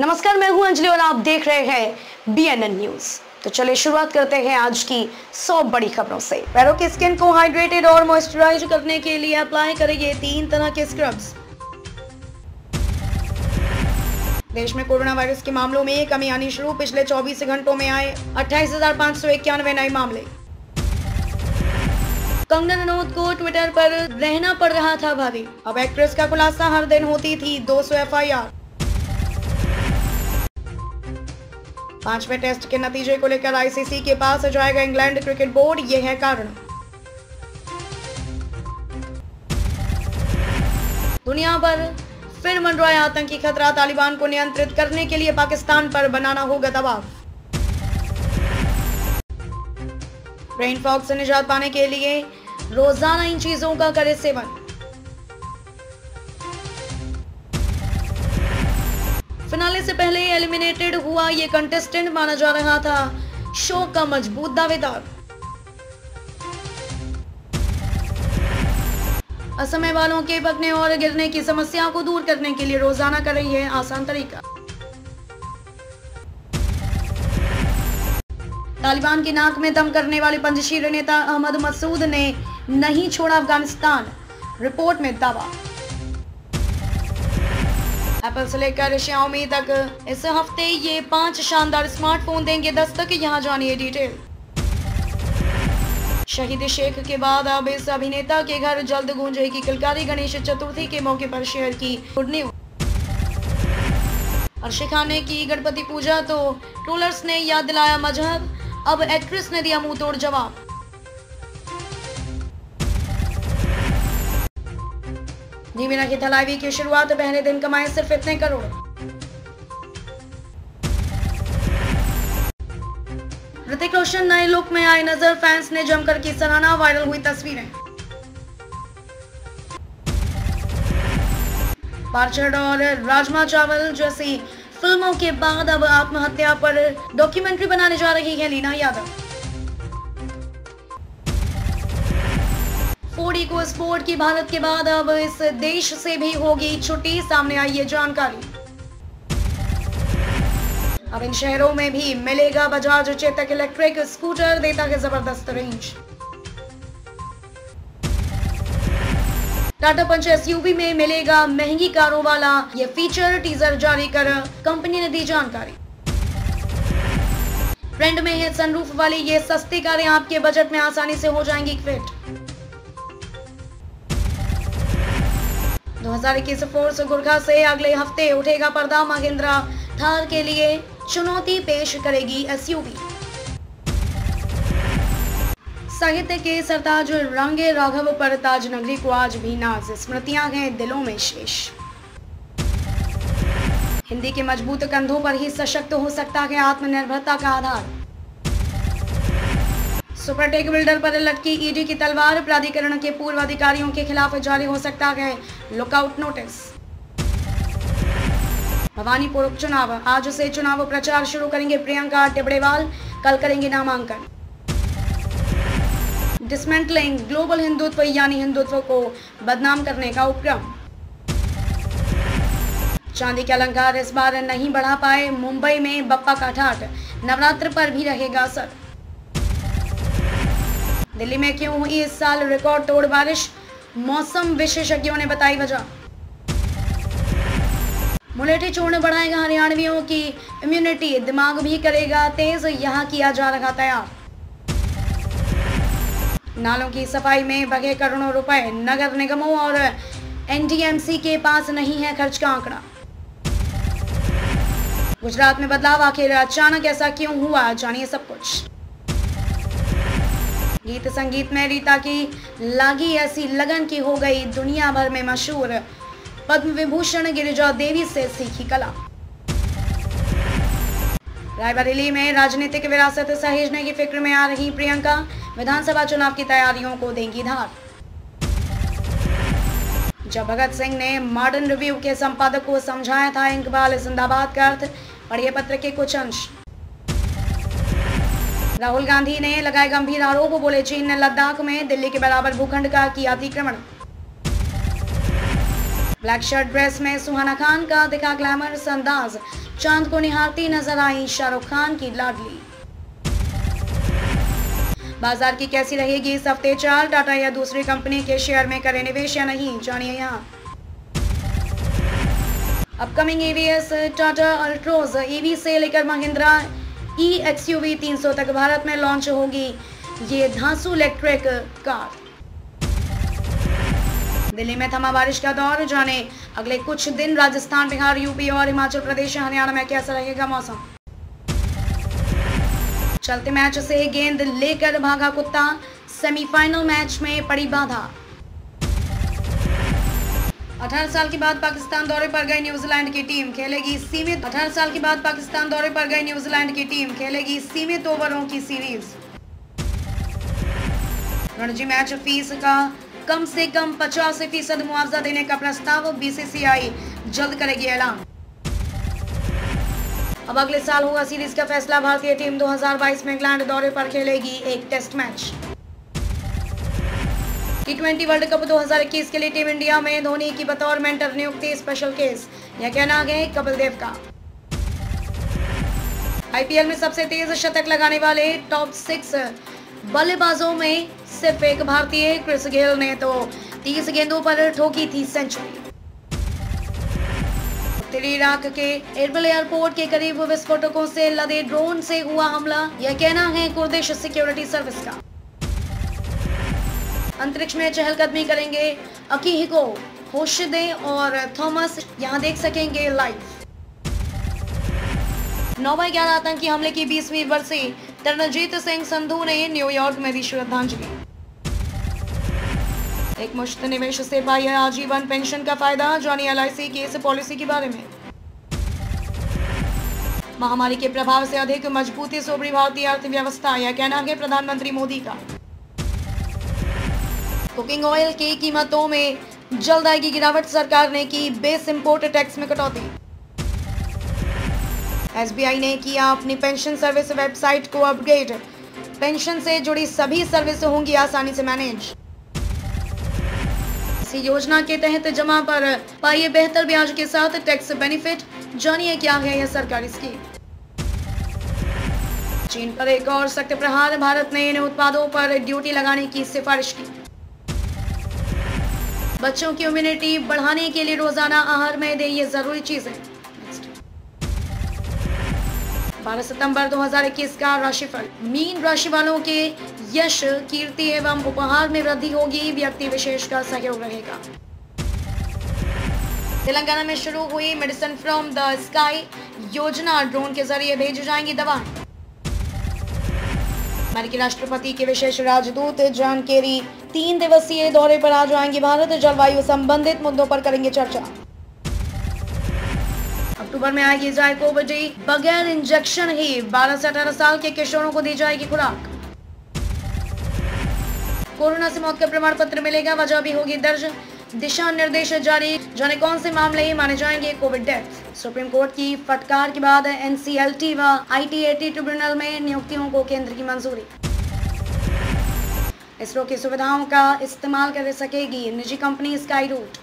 नमस्कार, मैं हूं अंजलि और आप देख रहे हैं BNN न्यूज। तो चलिए शुरुआत करते हैं आज की 100 बड़ी खबरों से। पैरों की स्किन को हाइड्रेटेड और मॉइस्चराइज करने के लिए अप्लाई करेंगे 3 तरह के स्क्रब्स। देश में कोरोना वायरस के मामलों में कमी आनी शुरू। पिछले 24 घंटों में आए 28,591 नए मामले। कंगना रनौत को ट्विटर पर रहना पड़ रहा था भारी। अब एक्ट्रेस का खुलासा, हर दिन होती थी 200 FIR। 5वें टेस्ट के नतीजे को लेकर ICC के पास जाएगा इंग्लैंड क्रिकेट बोर्ड, ये है कारण। दुनिया पर फिर मंडराया आतंकी खतरा। तालिबान को नियंत्रित करने के लिए पाकिस्तान पर बनाना होगा दबाव। ब्रेन फॉग से निजात पाने के लिए रोजाना इन चीजों का करे सेवन। फिनाले से पहले एलिमिनेटेड हुआ ये कंटेस्टेंट माना जा रहा था शो का मजबूत दावेदार। असमय वालों के पकने और गिरने की समस्या को दूर करने के लिए रोजाना कर रही है आसान तरीका। तालिबान की नाक में दम करने वाले पंजशीर नेता अहमद मसूद ने नहीं छोड़ा अफगानिस्तान, रिपोर्ट में दावा। एप्पल से लेकर Xiaomi तक इस हफ्ते ये 5 शानदार स्मार्टफोन देंगे दस्तक, यहां जानिए डिटेल। शहीद शेख के बाद अब इस अभिनेता के घर जल्द गूंजेगी किलकारी। गणेश चतुर्थी के मौके पर शेयर की गुड न्यूज। अर्शी खान ने की गणपति पूजा तो ट्रोलर्स ने याद दिलाया मजहब। अब एक्ट्रेस ने दिया मुंह तोड़ जवाब। धीमी रखी थलाइवी की शुरुआत, पहले दिन कमाए सिर्फ इतने करोड़। ऋतिक रोशन नए लुक में आए नजर, फैंस ने जमकर की सराहना, वायरल हुई तस्वीरें। पार्चड़ और राजमा चावल जैसी फिल्मों के बाद अब आत्महत्या पर डॉक्यूमेंट्री बनाने जा रही है Leena Yadav. Ford EcoSport की भारत के बाद अब इस देश से भी होगी छुट्टी, सामने आई ये जानकारी। अब इन शहरों में भी मिलेगा बजाज चेतक इलेक्ट्रिक स्कूटर, देता है जबरदस्त रेंज। टाटा पंच SUV में मिलेगा महंगी कारों वाला ये फीचर, टीजर जारी कर कंपनी ने दी जानकारी। ट्रेंड में है सनरूफ वाली ये सस्ती कारें, आपके बजट में आसानी से हो जाएंगी फिट। 2021 फोर्स गुरखा से अगले हफ्ते उठेगा पर्दा। महिंद्रा थार के लिए चुनौती पेश करेगी SUV। साहित्य के सरताज रंगे राघव पर ताज नगरी को आज भी नाज, स्मृतियां हैं दिलों में शेष। हिंदी के मजबूत कंधों पर ही सशक्त हो सकता है आत्मनिर्भरता का आधार। सुपरटेक बिल्डर पर लटकी ED की तलवार, प्राधिकरण के पूर्व अधिकारियों के खिलाफ जारी हो सकता है लुकआउट नोटिस। भवानीपुर उपचुनाव, आज से चुनाव प्रचार शुरू करेंगे प्रियंका टिबड़ेवाल, कल करेंगे नामांकन। डिसमेंटलिंग ग्लोबल हिंदुत्व यानी हिंदुत्व को बदनाम करने का उपक्रम। चांदी के अलंकार इस बार नहीं बढ़ा पाए मुंबई में बप्पा का ठाठ, नवरात्र पर भी रहेगा असर। दिल्ली में क्यों हुई इस साल रिकॉर्ड तोड़ बारिश, मौसम विशेषज्ञों ने बताई वजह। मुलेठी चूर्ण बढ़ाएगा हरियाणवियों की इम्यूनिटी, दिमाग भी करेगा तेज, यहां किया जा रहा तैयार। नालों की सफाई में बहे करोड़ों रुपए, नगर निगमों और NDMC के पास नहीं है खर्च का आंकड़ा। गुजरात में बदलाव, आखिर अचानक ऐसा क्यों हुआ, जानिए सब कुछ। गीत संगीत में रीता की लागी ऐसी लगन की हो गई दुनिया भर में मशहूर। पद्म विभूषण गिरिजा देवी से सीखी कला। रायबरेली में राजनीतिक विरासत सहेजने की फिक्र में आ रही प्रियंका, विधानसभा चुनाव की तैयारियों को देंगी धार। जब भगत सिंह ने मॉडर्न रिव्यू के संपादक को समझाया था इकबाल जिंदाबाद का अर्थ, पढ़िए पत्र के कुछ अंश। राहुल गांधी ने लगाए गंभीर आरोप, बोले चीन ने लद्दाख में दिल्ली के बराबर भूखंड का किया अतिक्रमण। ब्लैक शर्ट ड्रेस में सुहाना खान का दिखा ग्लैमरस अंदाज, चांद को निहारती नजर आई शाहरुख खान की लाडली। बाजार की कैसी रहेगी इस हफ्ते चाल, टाटा या दूसरी कंपनी के शेयर में करें निवेश या नहीं, जानिए यहाँ। Upcoming EVS Tata Altroz EV से लेकर महिंद्रा EXUV 300 तक भारत में लॉन्च होगी ये धांसू इलेक्ट्रिक कार। दिल्ली में थमा बारिश का दौर, जाने अगले कुछ दिन राजस्थान, बिहार, यूपी और हिमाचल प्रदेश, हरियाणा में कैसा रहेगा मौसम। चलते मैच से गेंद लेकर भागा कुत्ता, सेमीफाइनल मैच में पड़ी बाधा। 18 साल के बाद पाकिस्तान दौरे पर गई न्यूजीलैंड की टीम खेलेगी सीमित 18 साल के बाद पाकिस्तान दौरे पर गई न्यूजीलैंड की टीम खेलेगी सीमित ओवरों की सीरीज। रणजी मैच फीस का कम से कम 50% मुआवजा देने का प्रस्ताव, BCCI जल्द करेगी ऐलान। अब अगले साल होगा सीरीज का फैसला, भारतीय टीम 2022 में इंग्लैंड दौरे पर खेलेगी एक test match. T20 world cup 2021 के लिए टीम इंडिया में धोनी की बतौर मेंटर नियुक्ति स्पेशल केस, यह कहना है कपिल देव का। IPL में सबसे तेज शतक लगाने वाले टॉप 6 बल्लेबाजों में सिर्फ एक भारतीय क्रिस गेल ने तो 30 गेंदों पर ठोकी थी सेंचुरी। उत्तरी इराक के एरबिल एयरपोर्ट के करीब विस्फोटकों से लदे ड्रोन से हुआ हमला, यह कहना है कुर्दिश सिक्योरिटी सर्विस का। अंतरिक्ष में चहलकदमी करेंगे अकीहिको, होशिदे और थॉमस, यहां देख सकेंगे लाइव। 9/11 आतंकी हमले की 20वीं बरसी, तरनजीत सिंह संधू ने न्यूयॉर्क में दी श्रद्धांजलि। एक मुश्त निवेश से पाई है आजीवन पेंशन का फायदा, जानिए LIC की इस पॉलिसी के बारे में। महामारी के प्रभाव से अधिक मजबूती से उभरी भारतीय अर्थव्यवस्था, यह कहना है प्रधानमंत्री मोदी का। कुकिंग ऑयल की कीमतों में जल्द आएगी गिरावट, सरकार ने की बेस इंपोर्ट टैक्स में कटौती। SBI ने किया अपनी पेंशन सर्विस वेबसाइट को अपग्रेड, पेंशन से जुड़ी सभी सर्विस होंगी आसानी से मैनेज। इसी योजना के तहत जमा पर पाइए बेहतर ब्याज के साथ टैक्स बेनिफिट, जानिए क्या है यह सरकारी स्कीम। चीन पर एक और सख्त प्रहार, भारत ने इन उत्पादों पर ड्यूटी लगाने की सिफारिश की। बच्चों की इम्यूनिटी बढ़ाने के लिए रोजाना आहार में दें ये जरूरी चीजें। 12 सितंबर 2021 का राशिफल, मीन राशि वालों के यश, कीर्ति एवं उपहार में वृद्धि होगी, व्यक्ति विशेष का सहयोग रहेगा। तेलंगाना में शुरू हुई मेडिसिन फ्रॉम द स्काई योजना, ड्रोन के जरिए भेजी जाएंगी दवाएं। अमेरिकी राष्ट्रपति के विशेष राजदूत जॉन केरी 3 दिवसीय दौरे पर आ जाएंगे भारत, जलवायु संबंधित मुद्दों पर करेंगे चर्चा। अक्टूबर में आएगी जायकोविडी, बगैर इंजेक्शन ही 12 से 18 साल के किशोरों को दी जाएगी खुराक। कोरोना से मौत का प्रमाण पत्र मिलेगा, वजह भी होगी दर्ज, दिशा निर्देश जारी, जाने कौन से मामले माने जाएंगे कोविड डेथ। सुप्रीम कोर्ट की फटकार के बाद NCLT व ITAT ट्रिब्यूनल में नियुक्तियों को केंद्र की मंजूरी। इसरो की सुविधाओं का इस्तेमाल कर सकेगी निजी कंपनी स्काई रूट।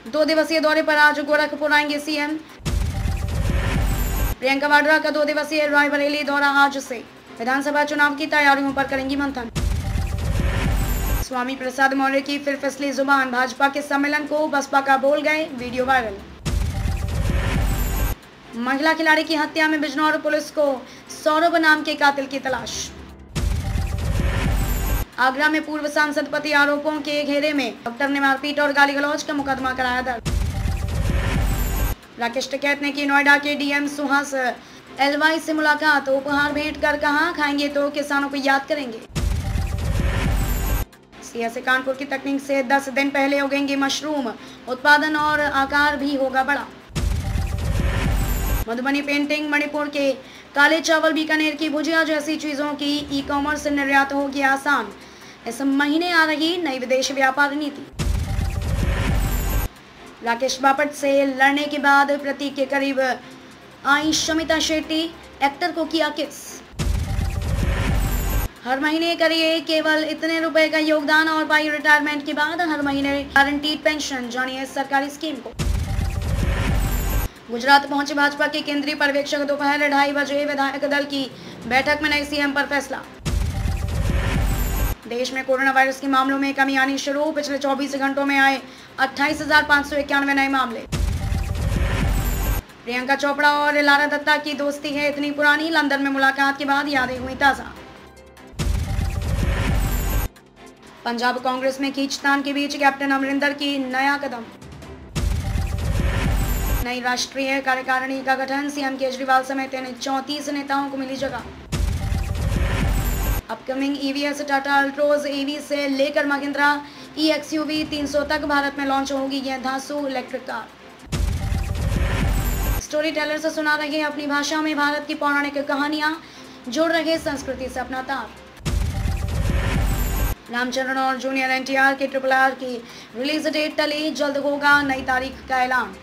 2 दिवसीय दौरे पर आज गोरखपुर आएंगे CM। प्रियंका वाड्रा का 2 दिवसीय रायबरेली दौरा आज से, विधानसभा चुनाव की तैयारियों पर करेंगी मंथन। स्वामी प्रसाद मौर्य की फिर फिसली जुबान, भाजपा के सम्मेलन को बसपा का बोल गए, वीडियो वायरल। महिला खिलाड़ी की हत्या में बिजनौर पुलिस को सौरभ नाम के कातिल की तलाश। आगरा में पूर्व सांसद पति आरोपों के घेरे में, डॉक्टर ने मारपीट और गाली गलौज का मुकदमा कराया दर्ज। राकेश टिकैत ने की नोएडा के DM सुहास LY से मुलाकात, उपहार भेंट कर कहा खाएंगे तो किसानों को याद करेंगे। से कानपुर की तकनीक से 10 दिन पहले उगेंगे मशरूम, उत्पादन और आकार भी होगा बड़ा। मधुबनी पेंटिंग, मणिपुर के काले चावल, बीकानेर की भुजिया जैसी चीजों की ई-कॉमर्स निर्यात होगी आसान। इस महीने आ रही नई विदेश व्यापार नीति। राकेश बापट से लड़ने के बाद प्रतीक के करीब आई शमिता शेट्टी, एक्टर को किया किस। हर महीने करिए केवल इतने रुपए का योगदान और पाई रिटायरमेंट के बाद हर महीने गारंटीड पेंशन, जानिए सरकारी स्कीम को। गुजरात पहुंचे भाजपा के केंद्रीय पर्यवेक्षक। दोपहर 2:30 बजे विधायक दल की बैठक में नए सीएम पर फैसला। देश में कोरोना वायरस के मामलों में कमी आनी शुरू। पिछले 24 घंटों में आए 28,591 नए मामले। प्रियंका चोपड़ा और लारा दत्ता की दोस्ती है इतनी पुरानी, लंदन में मुलाकात के बाद यादें हुई ताजा। पंजाब कांग्रेस में खींचतान के बीच कैप्टन अमरिंदर की नया कदम। नई राष्ट्रीय कार्यकारिणी का गठन। सीएम केजरीवाल समेत 34 नेताओं को मिली जगह। Upcoming EVS Tata Altroz EV से लेकर महिंद्रा EXUV 300 तक भारत में लॉन्च होगी यह धांसू इलेक्ट्रिक कार। स्टोरी टेलर से सुना रहे अपनी भाषा में भारत की पौराणिक कहानियां, जोड़ रहे संस्कृति से अपना तार। रामचरण और जूनियर NTR के RRR की रिलीज डेट टली, जल्द होगा नई तारीख का ऐलान।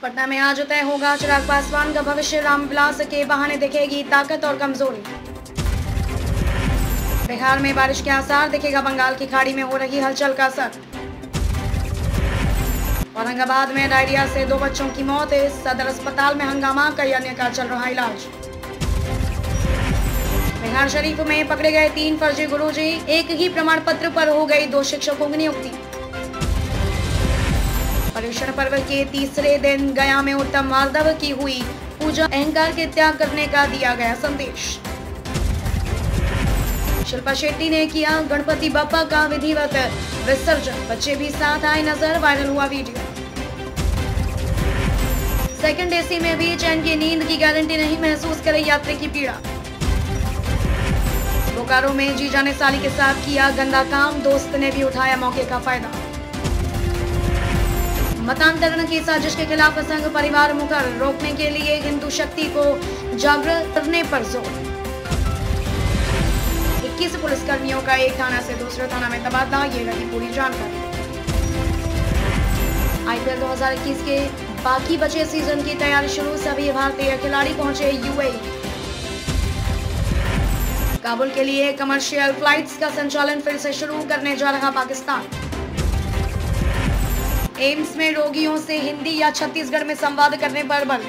पटना में आज तय होगा चिराग पासवान का भविष्य। रामविलास के बहाने दिखेगी ताकत और कमजोरी। बिहार में बारिश के आसार, दिखेगा बंगाल की खाड़ी में हो रही हलचल का असर। औरंगाबाद में डायरिया से 2 बच्चों की मौत। सदर अस्पताल में हंगामा, कई अन्य का चल रहा इलाज। बिहार शरीफ में पकड़े गए 3 फर्जी गुरुजी। एक ही प्रमाण पत्र पर हो गई 2 शिक्षकों की नियुक्ति। पर्युषण पर्व के तीसरे दिन गया में उत्तम माधव की हुई पूजा। अहंकार के त्याग करने का दिया गया संदेश। शिल्पा शेट्टी ने किया गणपति बप्पा का विधिवत विसर्जन। बच्चे भी साथ आए नजर, वायरल हुआ वीडियो। सेकंड AC में भी चैन की नींद की गारंटी नहीं, महसूस करे यात्री की पीड़ा। बोकारो में जीजा ने साली के साथ किया गंदा काम, दोस्त ने भी उठाया मौके का फायदा। मतांतरण की साजिश के खिलाफ संघ परिवार मुखर, रोकने के लिए हिंदू शक्ति को जागृत करने पर जोर। 21 पुलिसकर्मियों का एक थाना से दूसरे थाना में तबादला, ये रही पूरी जानकारी। IPL 2021 के बाकी बचे सीजन की तैयारी शुरू। सभी भारतीय खिलाड़ी पहुंचे UAE। काबुल के लिए कमर्शियल फ्लाइट्स का संचालन फिर से शुरू करने जा रहा पाकिस्तान। एम्स में रोगियों से हिंदी या छत्तीसगढ़ में संवाद करने पर बल।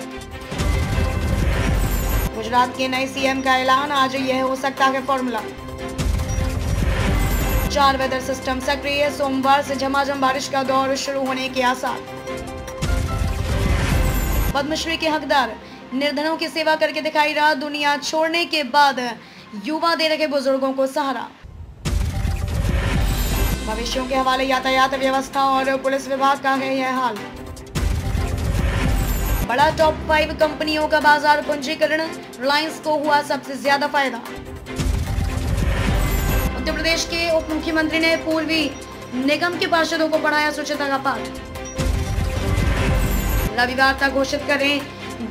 गुजरात के नए सीएम का ऐलान, आज यह हो सकता है फॉर्मूला। 4 वेदर सिस्टम सक्रिय, सोमवार से झमाझम बारिश का दौर शुरू होने के आसार। पद्मश्री के हकदार, निर्धनों की सेवा करके दिखाई रहा दुनिया छोड़ने के बाद युवा दे रहे बुजुर्गों को सहारा। भविष्यों के हवाले यातायात व्यवस्था और पुलिस विभाग का है यह हाल। बड़ा टॉप 5 कंपनियों का बाजार पूंजीकरण, रिलायंस को हुआ सबसे ज्यादा फायदा। उत्तर प्रदेश के उप मुख्यमंत्री ने पूर्वी निगम के पार्षदों को पढ़ाया स्वच्छता का पाठ। रविवार तक घोषित करें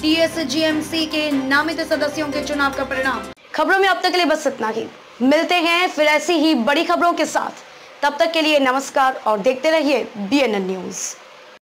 DSGMC के नामित सदस्यों के चुनाव का परिणाम। खबरों में अब तक के लिए बस इतना ही। मिलते हैं फिर ऐसी ही बड़ी खबरों के साथ। तब तक के लिए नमस्कार और देखते रहिए BNN न्यूज।